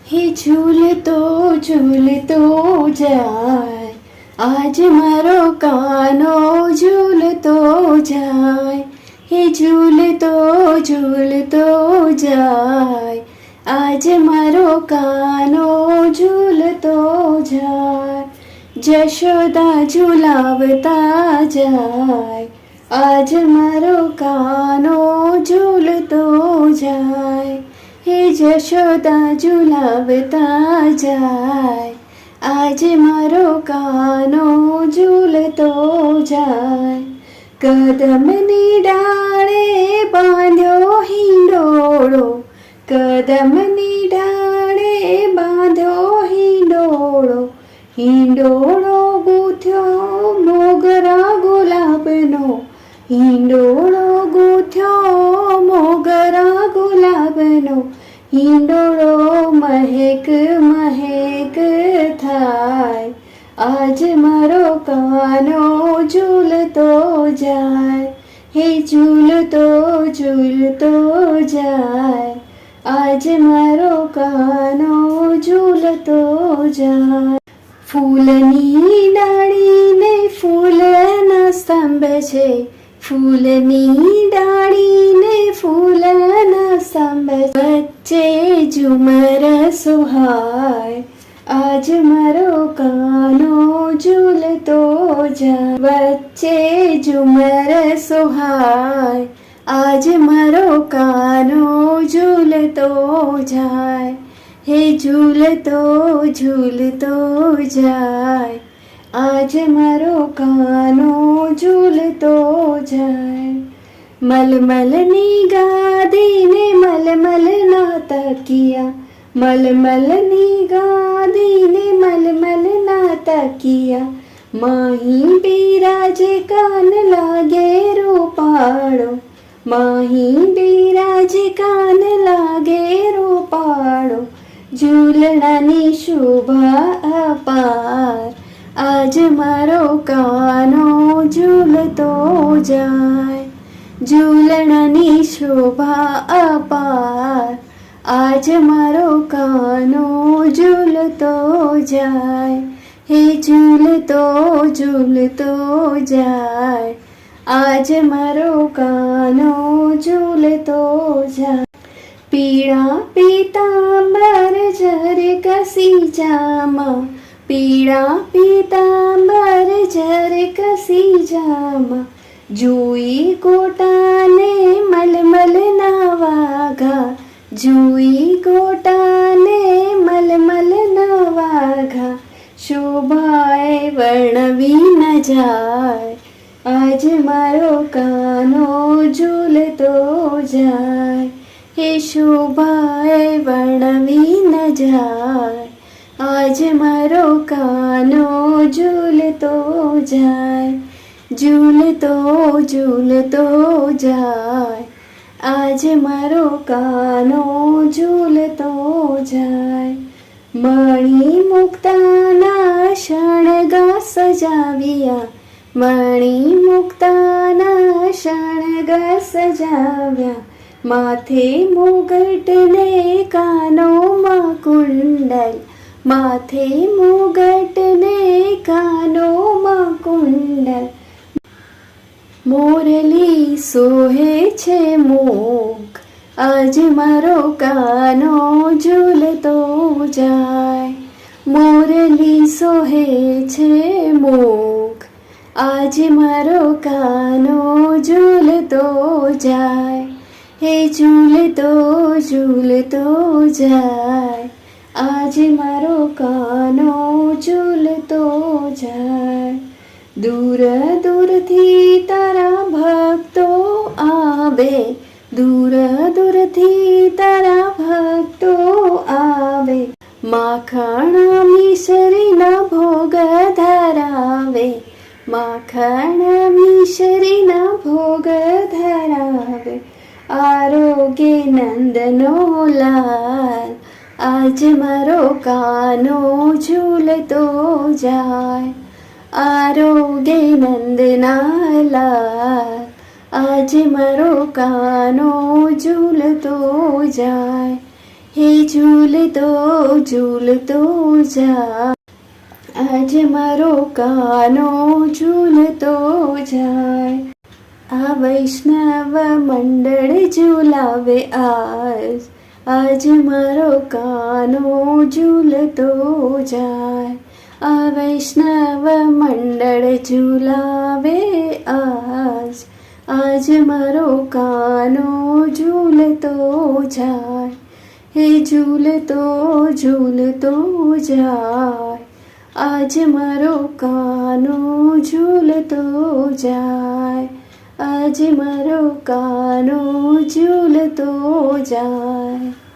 હે ઝૂલતો ઝૂલતો જાય, આજ મારો કાનો ઝૂલતો જાય. હે ઝૂલતો ઝૂલતો જાય, આજ મારો કાનો ઝૂલતો જાય. જશોદા ઝૂલાવતા જાય, આજ મારો કાનો ઝૂલતો જાય. હે જશોદા ઝૂલાવતા જાય, આજ મારો કાનો ઝૂલતો જાય. કદમની ડાળે બાંધ્યો હિંડોળો, કદમની ડાળે બાંધ્યો હિંડોળો, હિંડોળો ગૂંથ્યો મોગરા ગુલાબનો, હિંડોળો ગૂંથ્યો મોગરા ગુલાબનો. હિંડોળો મહેક મહેક થાય, આજ મારો કાનો ઝૂલતો જાય. હે ઝૂલતો ઝૂલતો જાય, આજ મારો કાનો ઝૂલતો જાય. ફૂલની ડાળીને ફૂલના સ્તંભ છે, ફૂલની ડાળીને ફૂલના સ્તંભ, વચ્ચે ઝુમર સુહાય, આજ મારો કાનો ઝૂલતો જાય. વચ્ચે ઝુમર સુહાય, આજ મારો કાનો ઝૂલતો જાય. હે ઝૂલતો ઝૂલતો જાય, આજ મારો કાનો ઝૂલતો જાય. મલમલની ગાદીને મલમલના તકિયા, મલમલની ગાદીને મલમલના તકિયા, માહી બિરાજે કાન લાગે રૂપાળો, માહી બિરાજે કાન લાગે રૂપાળો. ઝૂલણાની શોભા અપાર, આજ મારો કાનો ઝૂલતો જાય. ઝૂલણાની શોભા અપાર, આજ મારો કાનો ઝૂલતો જાય. હે ઝૂલતો ઝૂલતો જાય, આજ મારો કાનો ઝૂલતો જાય. પીળા પીતાંબર જર કસી જામા, પીળા પીતાંબર જર કસી જામા, જોઈ ગોટાને મલમલના વાઘા, જોઈ ગોટાને મલમલના વાઘા. શોભાએ વર્ણવી ન જાય, આજ મારો કાનો ઝૂલતો જાય. હે શોભાએ વર્ણવી ન જાય, આજ મારો કાનો ઝૂલતો જાય. ઝૂલતો ઝૂલતો જાય, આજ મારો કાનો ઝૂલતો જાય. મણી મુક્તાના શણગા સજાવ્યા, મણી મુક્તાના શણગા સજાવ્યા, માથે મુગટને કાનોમાં કુંડલ, માથે મુગટને કાનોમાં કુંડલ. મોરલી સોહે છે મૂક, આજ મારો કાનો ઝૂલતો જાય. મોરલી સોહે છે મૂક, આજ મારો કાનો ઝૂલતો જાય. હે ઝૂલતો ઝૂલતો જાય, આજ મારો કાનો ઝૂલતો જાય. દૂર દૂરથી તારા ભક્તો આવે, દૂર દૂરથી તારા ભક્તો આવે, માખણ મિસરીના ભોગ ધરાવે, માખણ મિસરીના ભોગ ધરાવે. આરોગ્ય નંદનો લાલ, આજ મારો કાનો ઝૂલતો જાય. આરોગ્ય નંદના લાલ, આજ મારો કાનો ઝૂલતો જાય. હે ઝૂલતો ઝૂલતો જા, આજ મારો કાનો ઝૂલતો જાય. આ વૈષ્ણવ મંડળ ઝૂલાવે આજ, આજ મારો કાનો ઝૂલતો જાય. આ વૈષ્ણવ મંડળ ઝૂલાવે આજ, આજ મારો કાનો ઝૂલતો જાય. હે ઝૂલતો ઝૂલતો જાય, આજ મારો કાનો ઝૂલતો જાય. આજ મારો કાનો ઝૂલતો જાય.